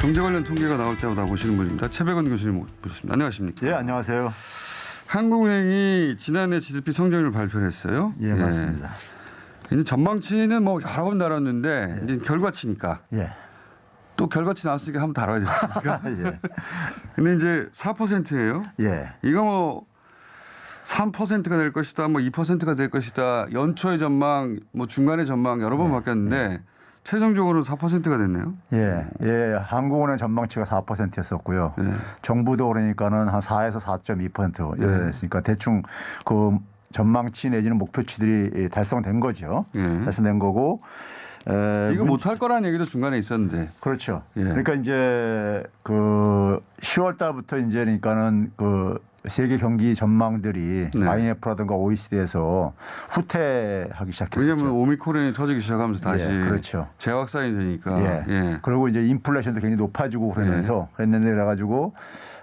경제 관련 통계가 나올 때마다 보시는 분입니다. 최백원 교수님 모셨습니다. 안녕하십니까? 예, 안녕하세요. 한국은행이 지난해 GDP 성장률을 발표를 했어요. 예, 맞습니다. 이제 전망치는 뭐 여러 번 다뤘는데 이제 결과치니까 예. 또 결과치 나왔으니까 한번 다뤄야 되겠습니까? 예. 근데 이제 4%예요. 예. 이거 뭐 3%가 될 것이다, 뭐 2%가 될 것이다. 연초의 전망, 뭐 중간의 전망 여러 번 바뀌었는데 최종적으로는 4%가 됐네요. 예. 예. 한국은행 전망치가 4%였었고요. 예. 정부도 그러니까는 한 4에서 4.2%였으니까 대충 그 전망치 내지는 목표치들이 달성된 거죠. 예. 달성된 거고. 이거 못할 거라는 얘기도 중간에 있었는데. 그렇죠. 예. 그러니까 이제 그 10월 달부터 이제 그러니까는 그 세계 경기 전망들이 네. IMF라든가 OECD에서 후퇴하기 시작했었죠. 왜냐하면 오미크론이 터지기 시작하면서 다시 예, 그렇죠. 재확산이 되니까. 예. 예. 그리고 이제 인플레이션도 굉장히 높아지고 그러면서 그랬는데 그래가지고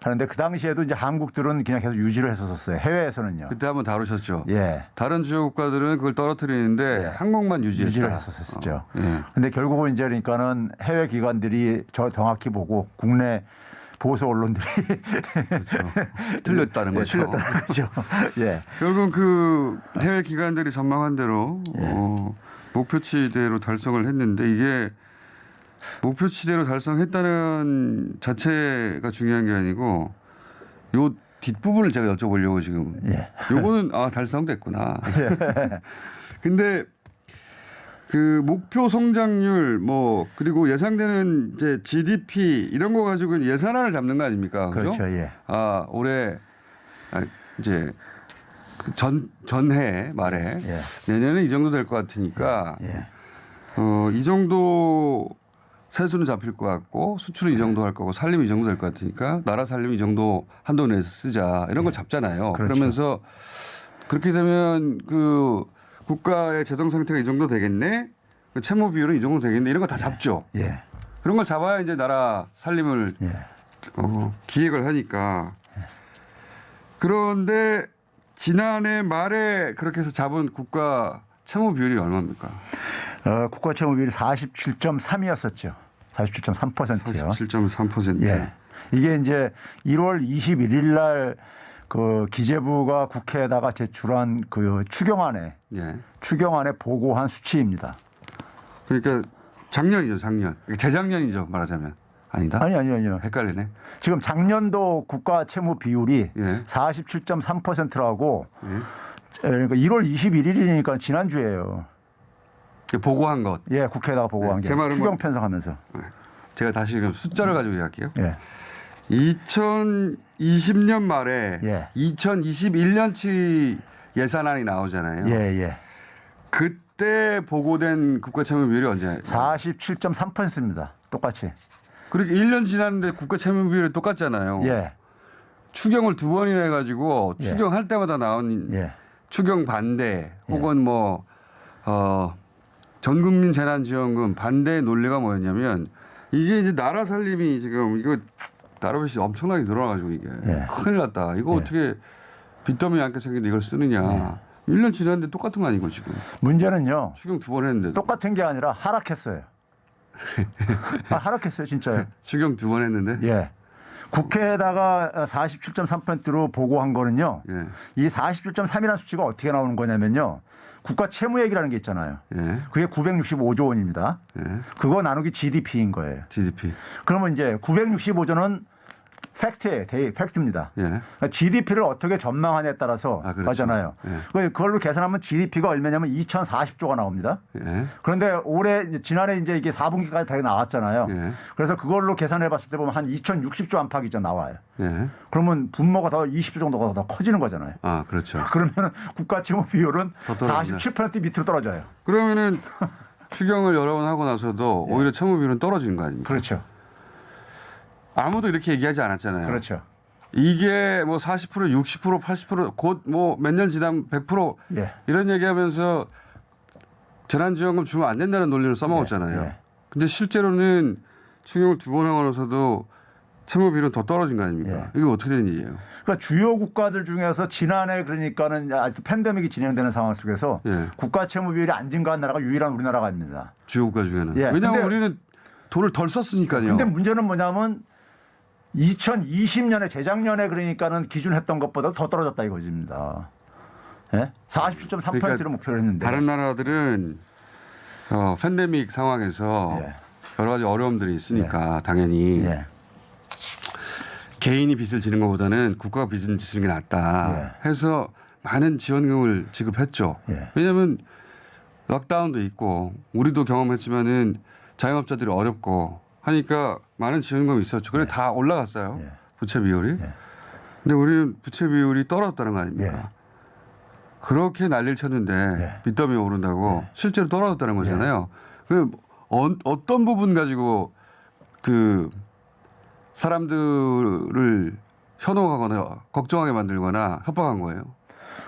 하는데 그 당시에도 이제 한국들은 그냥 계속 유지를 했었어요. 해외에서는요. 그때 한번 다루셨죠. 예. 다른 주요 국가들은 그걸 떨어뜨리는데 예. 한국만 유지했다. 유지를 했었었죠. 예. 근데 결국은 이제 그러니까는 해외 기관들이 저 정확히 보고 국내 보수 언론들이 그렇죠. 틀렸다는 거죠. 틀렸다는 거죠. 예. 결국 그 해외 기관들이 전망한 대로 목표치대로 달성을 했는데 이게 목표치대로 달성했다는 자체가 중요한 게 아니고 요 뒷부분을 제가 여쭤보려고 지금. 예. 요거는 달성됐구나. 근데 그 목표 성장률 뭐 그리고 예상되는 이제 GDP 이런 거 가지고 예산안을 잡는 거 아닙니까? 그죠? 그렇죠. 예. 올해 이제 전해 말에 예. 내년에 이 정도 될 것 같으니까 예. 이 정도 세수는 잡힐 것 같고 수출은 이 정도 할 거고 살림이 이 정도 될 것 같으니까 나라 살림 이 정도 한도 내에서 쓰자 이런 걸 잡잖아요. 그렇죠. 그러면서 그렇게 되면 그 국가의 재정 상태가 이 정도 되겠네, 그 채무 비율은 이 정도 되겠네 이런 거 다 잡죠. 예. 그런 걸 잡아야 이제 나라 살림을 예. 기획을 하니까. 그런데 지난해 말에 그렇게 해서 잡은 국가 채무 비율이 얼마입니까? 국가 채무 비율이 47.3이었었죠. 47.3%요. 47.3%. 예. 이게 이제 1월 21일 날 그 기재부가 국회에다가 제출한 그 추경안에 보고한 수치입니다. 그러니까 작년이죠, 작년. 재작년이죠, 말하자면. 아니다? 아니요. 헷갈리네. 지금 작년도 국가 채무 비율이 예. 47.3%라고 그러니까 1월 21일이니까 지난주예요. 보고한 것. 예, 국회에다가 보고한 게 제 말은 추경 편성하면서. 제가 다시 그럼 숫자를 가지고 이야기할게요. 예. 2020년 말에 예. 2021년치 예산안이 나오잖아요. 예. 그때 보고된 국가 채무 비율이 언제? 47.3%입니다. 똑같이. 그렇게 1년 지났는데 국가 채무 비율이 똑같잖아요. 예. 추경을 2번이나 해가지고 추경할 때마다 나온 추경 반대 혹은 뭐 전국민 재난지원금 반대의 논리가 뭐였냐면 이게 이제 나라 살림이 지금 이거 나라빚이 엄청나게 늘어나가지고 이게 큰일 났다. 이거 어떻게 빚더미 안게 생겼는데 이걸 쓰느냐. 1년 지났는데 똑같은 거 아니고 지금. 문제는요. 추경 2번 했는데. 똑같은 게 아니라 하락했어요. 하락했어요, 진짜요. 추경 2번 했는데. 예. 국회에다가 47.3%로 보고한 거는요. 예. 이 47.3이라는 수치가 어떻게 나오는 거냐면요. 국가 채무액이라는 게 있잖아요. 예. 그게 965조 원입니다. 예. 그거 나누기 GDP인 거예요. GDP. 그러면 이제 965조는 팩트예요. 팩트입니다. 예. GDP를 어떻게 전망하냐에 따라서 그렇죠. 맞잖아요. 예. 그걸로 계산하면 GDP가 얼마냐면 2040조가 나옵니다. 예. 그런데 지난해 이제 이게 4분기까지 다 나왔잖아요. 예. 그래서 그걸로 계산해 봤을 때 보면 한 2060조 안팎이죠 나와요. 예. 그러면 분모가 더 20조 정도가 더 커지는 거잖아요. 그렇죠. 그러면 국가 채무 비율은 더 떨어지네. 47% 밑으로 떨어져요. 그러면은 추경을 여러 번 하고 나서도 오히려 채무 비율은 떨어지는 거 아닙니까? 그렇죠. 아무도 이렇게 얘기하지 않았잖아요. 그렇죠. 이게 뭐 40%, 60%, 80% 곧 뭐 몇 년 지나면 100% 이런 얘기하면서 재난지원금 주면 안 된다는 논리를 써먹었잖아요. 근데 실제로는 추경을 2번 하고 나서도 채무 비율은 더 떨어진 거 아닙니까? 이게 어떻게 된 일이에요? 그러니까 주요 국가들 중에서 지난해 그러니까는 아직도 팬데믹이 진행되는 상황 속에서 국가 채무 비율이 안 증가한 나라가 유일한 우리나라가 아닙니다. 주요 국가 중에는. 예. 왜냐하면 우리는 돈을 덜 썼으니까요. 근데 문제는 뭐냐면 2020년에 재작년에 그러니까는 기준 했던 것보다 더 떨어졌다 이거입니다. 예? 47.3%를 그러니까 목표로 했는데 다른 나라들은 팬데믹 상황에서 예. 여러 가지 어려움들이 있으니까 당연히 예. 개인이 빚을 지는 것보다는 국가가 빚을 지는 게 낫다 해서 많은 지원금을 지급했죠. 예. 왜냐하면 락다운도 있고 우리도 경험했지만은 자영업자들이 어렵고 하니까 많은 지원금이 있었죠. 그래 다 올라갔어요. 예. 부채 비율이. 예. 근데 우리는 부채 비율이 떨어졌다는 거 아닙니까? 예. 그렇게 난리를 쳤는데 예. 빚더미 오른다고 예. 실제로 떨어졌다는 거잖아요. 그 어떤 부분 가지고 그 사람들을 현혹하거나 걱정하게 만들거나 협박한 거예요.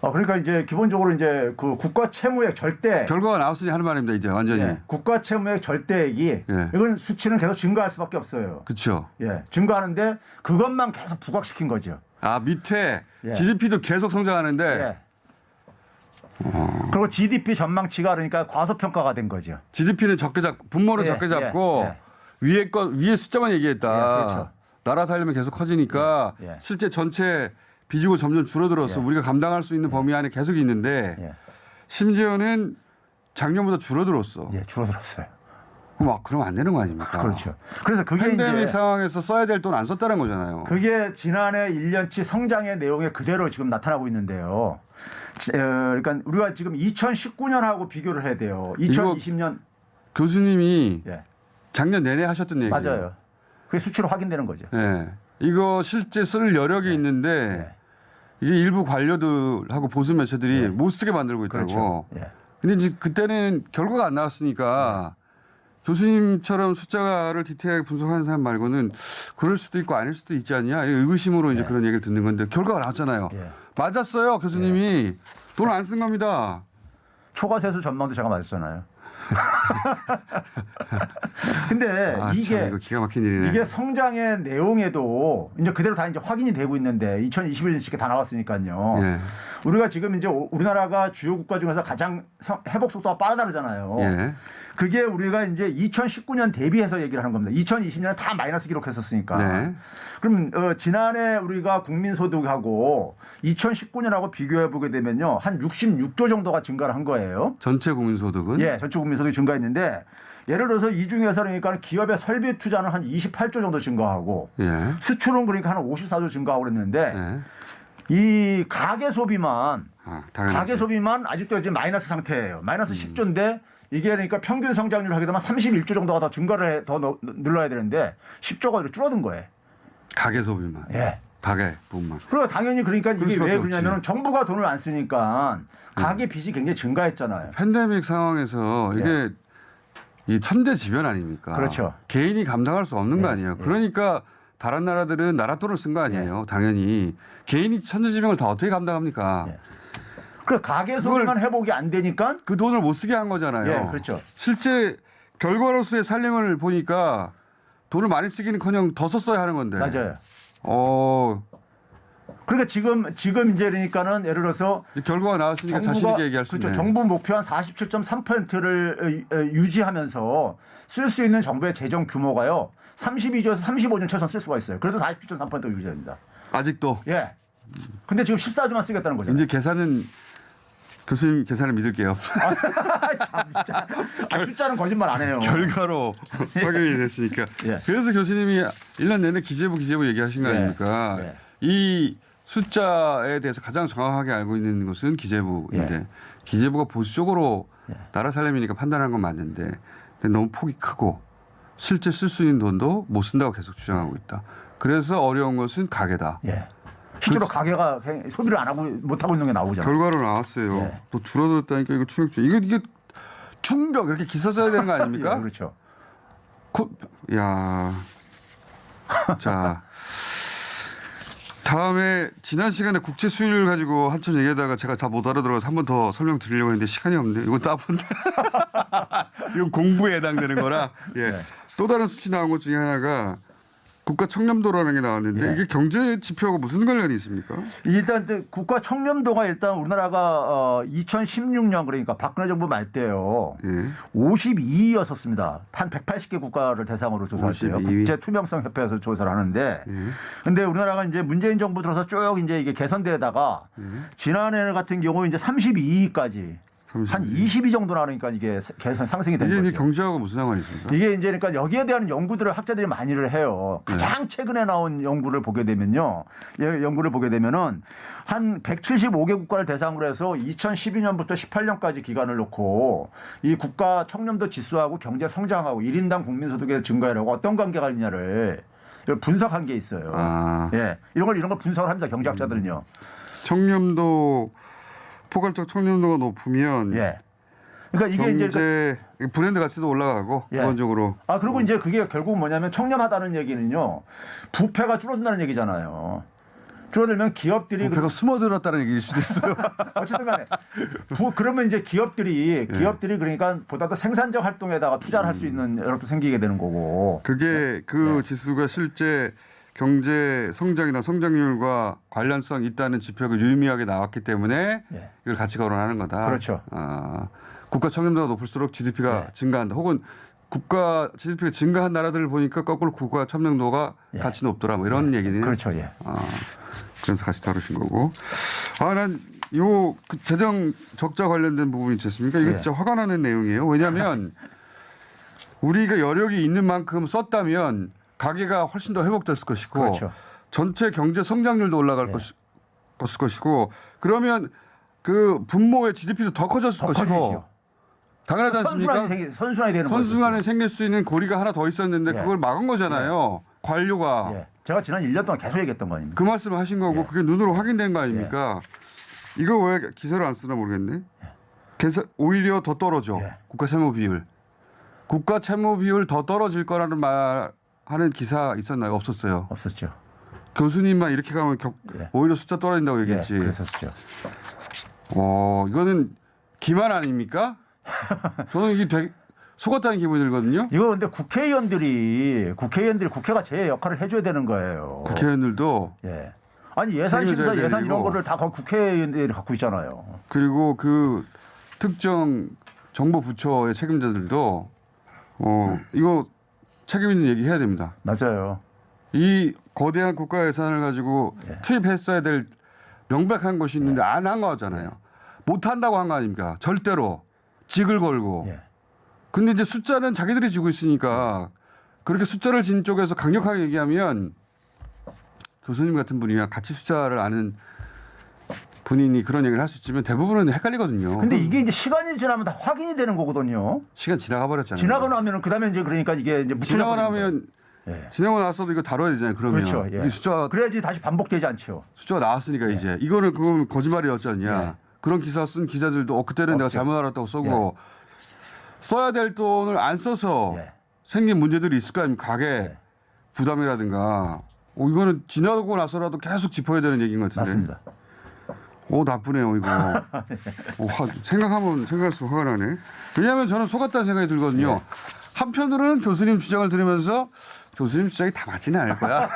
그러니까 이제 기본적으로 이제 그 국가 채무액 절대 결과가 나왔으니 하는 말입니다. 이제 완전히. 예. 국가 채무액 절대액이 예. 이건 수치는 계속 증가할 수밖에 없어요. 그렇죠. 예. 증가하는데 그것만 계속 부각시킨 거죠. 아 밑에 예. GDP도 계속 성장하는데 예. 그리고 GDP 전망치가 그러니까 과소평가가 된 거죠. GDP는 적게 잡고 분모를 예, 적게 잡고 위에 숫자만 얘기했다. 예, 그렇죠. 나라 살려면 계속 커지니까 예, 예. 실제 전체 비중은 점점 줄어들어서 우리가 감당할 수 있는 범위 안에 계속 있는데 예. 심지어는 작년보다 줄어들었어. 예, 줄어들었어요. 그럼 안 되는 거 아닙니까? 그렇죠. 그래서 그게 팬데믹 이제 상황에서 써야 될 돈 안 썼다는 거잖아요. 그게 지난해 1년치 성장의 내용에 그대로 지금 나타나고 있는데요. 그러니까 우리가 지금 2019년하고 비교를 해야 돼요. 2020년 교수님이 예. 작년 내내 하셨던 얘기예요. 맞아요. 그게 수치로 확인되는 거죠. 예. 이거 실제 쓸 여력이 있는데 이게 일부 관료들하고 보수 매체들이 못 쓰게 만들고 있다고. 그렇죠. 예. 근데 이제 그때는 결과가 안 나왔으니까 교수님처럼 숫자를 디테일하게 분석하는 사람 말고는 그럴 수도 있고 아닐 수도 있지 않냐 의구심으로 이제 그런 얘기를 듣는 건데 결과가 나왔잖아요. 예. 맞았어요. 교수님이 돈을 안 쓴 겁니다. 초과세수 전망도 제가 맞았잖아요. 근데 참, 이거 기가 막힌 일이네. 이게 성장의 내용에도 이제 그대로 다 이제 확인이 되고 있는데 2021년치게 다 나왔으니까요. 예. 우리가 지금 이제 우리나라가 주요 국가 중에서 가장 회복 속도가 빠르다잖아요. 예. 그게 우리가 이제 2019년 대비해서 얘기를 하는 겁니다. 2020년에 다 마이너스 기록했었으니까. 네. 그럼 지난해 우리가 국민소득하고 2019년하고 비교해 보게 되면요. 한 66조 정도가 증가를 한 거예요. 전체 국민소득은? 예, 전체 국민소득이 증가했는데 예를 들어서 이 중에서 그러니까 기업의 설비 투자는 한 28조 정도 증가하고 예. 수출은 그러니까 한 54조 증가하고 그랬는데 예. 이 가계 소비만 당연하지. 가계 소비만 아직도 이제 마이너스 상태예요. 마이너스 10조인데 이게 그러니까 평균 성장률 하게 되면 31조 정도가 더 증가를 더 늘러야 되는데 10조가 이렇게 줄어든 거예요. 가계 소비만. 예. 가계 부분만. 그리고 당연히 그러니까 이게 수밖에 왜 그러냐면 없지. 정부가 돈을 안 쓰니까 가계 빚이 굉장히 증가했잖아요. 팬데믹 상황에서 이게 이 천대지변 아닙니까? 그렇죠. 개인이 감당할 수 없는 거 아니에요. 그러니까 다른 나라들은 나라 돈을 쓴 거 아니에요. 당연히 개인이 천재지변을 다 어떻게 감당합니까? 그 가계 소비만 회복이 안 되니까 그 돈을 못 쓰게 한 거잖아요. 예, 그렇죠. 실제 결과로서의 살림을 보니까 돈을 많이 쓰기는커녕 더 썼어야 하는 건데. 맞아요. 그러니까 지금 이제 그러니까는 예를 들어서 결과가 나왔으니까 자신 있게 얘기할 수 그렇죠. 있네. 정부 목표 한 47.3%를 유지하면서 쓸 수 있는 정부의 재정 규모가요. 32조에서 35조 최소한 쓸 수가 있어요. 그래도 47.3%가 유지됩니다. 아직도. 예. 근데 지금 14조만 쓰겠다는 거죠. 이제 계산은 교수님 계산을 믿을게요. 참 진짜. 숫자는 거짓말 안 해요. 결과로 확인이 됐으니까. 예. 그래서 교수님이 1년 내내 기재부 얘기하신 거 아닙니까? 예. 이 숫자에 대해서 가장 정확하게 알고 있는 것은 기재부인데 기재부가 보수적으로 나라 살림이니까 판단한 건 맞는데 근데 너무 폭이 크고 실제 쓸 수 있는 돈도 못 쓴다고 계속 주장하고 있다. 그래서 어려운 것은 가계다. 예. 실제로 가계가 소비를 안 하고 못 하고 있는 게 나오잖아요. 결과로 나왔어요. 예. 또 줄어들었다니까 이거 충격적. 이게 충격 이렇게 기사 써야 되는 거 아닙니까? 예, 그렇죠. 야, 자 다음에 지난 시간에 국채 수익률 가지고 한참 얘기하다가 제가 다 못 알아들어서 한 번 더 설명드리려고 했는데 시간이 없네. 이건 따분데. 이건 공부에 해당되는 거라. 예. 또 다른 수치 나온 것 중에 하나가 국가 청렴도라는 게 나왔는데 예. 이게 경제 지표하고 무슨 관련이 있습니까? 일단 이제 국가 청렴도가 일단 우리나라가 2016년 그러니까 박근혜 정부 말 때요. 예. 52위였었습니다. 한 180개 국가를 대상으로 조사할 때요. 52위. 국제 투명성 협회에서 조사를 하는데, 근데 우리나라가 이제 문재인 정부 들어서 쭉 이제 이게 개선되다가 지난해 같은 경우 이제 32위까지 한 22 정도 나니까 이게 개선 상승이 된 이게 거죠. 이제 경제하고 무슨 상관이 있습니까? 이게 이제 그러니까 여기에 대한 연구들을 학자들이 많이를 해요. 가장 최근에 나온 연구를 보게 되면요. 연구를 보게 되면은 한 175개 국가를 대상으로 해서 2012년부터 18년까지 기간을 놓고 이 국가 청렴도 지수하고 경제 성장하고 1인당 국민 소득의 증가율하고 어떤 관계가 있냐를 분석한 게 있어요. 아. 예. 이런 걸 분석을 합니다. 경제학자들은요. 청렴도 포괄적 청렴도가 높으면 예. 그러니까 이게 이제 브랜드 가치도 올라가고 예. 기본적으로. 그리고 이제 그게 결국 뭐냐면 청렴하다는 얘기는요. 부패가 줄어든다는 얘기잖아요. 줄어들면 기업들이 부패가 숨어들었다는 얘기일 수도 있어요. 어쨌든 간에 그러면 이제 기업들이 그러니까 보다 더 생산적 활동에다가 투자를 할 수 있는 여력도 생기게 되는 거고. 그게 그 지수가 실제 경제 성장이나 성장률과 관련성 있다는 지표가 유의미하게 나왔기 때문에 이걸 같이 거론하는 거다. 그렇죠. 국가 청렴도가 높을수록 GDP가 증가한다. 혹은 국가 GDP가 증가한 나라들을 보니까 거꾸로 국가 청렴도가 같이 높더라. 뭐 이런 얘기는. 그렇죠. 예. 그래서 같이 다루신 거고. 난 요 재정 적자 관련된 부분이 있지 않습니까? 이거 진짜 화가 나는 내용이에요. 왜냐하면 우리가 여력이 있는 만큼 썼다면 가계가 훨씬 더 회복됐을 것이고 그렇죠. 전체 경제 성장률도 올라갈 것이고 그러면 그 분모의 GDP도 더 커졌을 것이고 당연하지 않습니까? 선순환이 되는 거죠. 선순환에 생길 수 있는 고리가 하나 더 있었는데 그걸 막은 거잖아요. 관료가. 제가 지난 1년 동안 계속 얘기했던 거 아닙니까? 그 말씀을 하신 거고 그게 눈으로 확인된 거 아닙니까? 이거 왜 기사를 안 쓰나 모르겠네. 오히려 더 떨어져. 국가 채무 비율. 국가 채무 비율 더 떨어질 거라는 말 하는 기사 있었나요? 없었어요. 없었죠. 교수님만 이렇게 가면 오히려 숫자 떨어진다고 얘기했지. 그랬었죠. 이거는 기만 아닙니까? 저는 이게 되게 속았다는 기분이 들거든요. 이거 근데 국회의원들이 국회가 제 역할을 해줘야 되는 거예요. 국회의원들도. 아니 예산심사 예산 이런 거를 다 국회의원들이 갖고 있잖아요. 그리고 그 특정 정부 부처의 책임자들도 이거 책임 있는 얘기 해야 됩니다. 맞아요. 이 거대한 국가 예산을 가지고 투입했어야 될 명백한 것이 있는데 안 한 거잖아요. 못 한다고 한 거 아닙니까? 절대로 직을 걸고. 근데 이제 숫자는 자기들이 지고 있으니까 그렇게 숫자를 진 쪽에서 강력하게 얘기하면 교수님 같은 분이야 같이 숫자를 아는 본인이 그런 얘기를 할 수 있지만 대부분은 헷갈리거든요. 근데 이게 이제 시간이 지나면 다 확인이 되는 거거든요. 시간 지나가 버렸잖아요. 지나고 나면은 그다음에 이제 그러니까 이게 이제 지나고 나면 지나고 나서도 이거 다뤄야 되잖아요. 그러면 그렇죠. 이 숫자 그래야지 다시 반복되지 않죠. 숫자가 나왔으니까 이제 이거는 그건 거짓말이었지 않냐. 그런 기사 쓴 기자들도 그때는 내가 잘못 알았다고 쓰고 써야 될 돈을 안 써서 생긴 문제들이 있을 거 아닙니까? 가계 부담이라든가. 이거는 지나고 나서라도 계속 짚어야 되는 얘기인 것 같은데. 맞습니다. 나쁘네요 이거. 생각하면 생각할수록 화가 나네. 왜냐하면 저는 속았다는 생각이 들거든요. 한편으로는 교수님 주장을 들으면서 교수님 주장이 다 맞지는 않을 거야.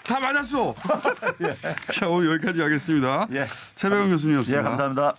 다 맞았어. 자 오늘 여기까지 하겠습니다. 최백은 교수님이었습니다. 감사합니다.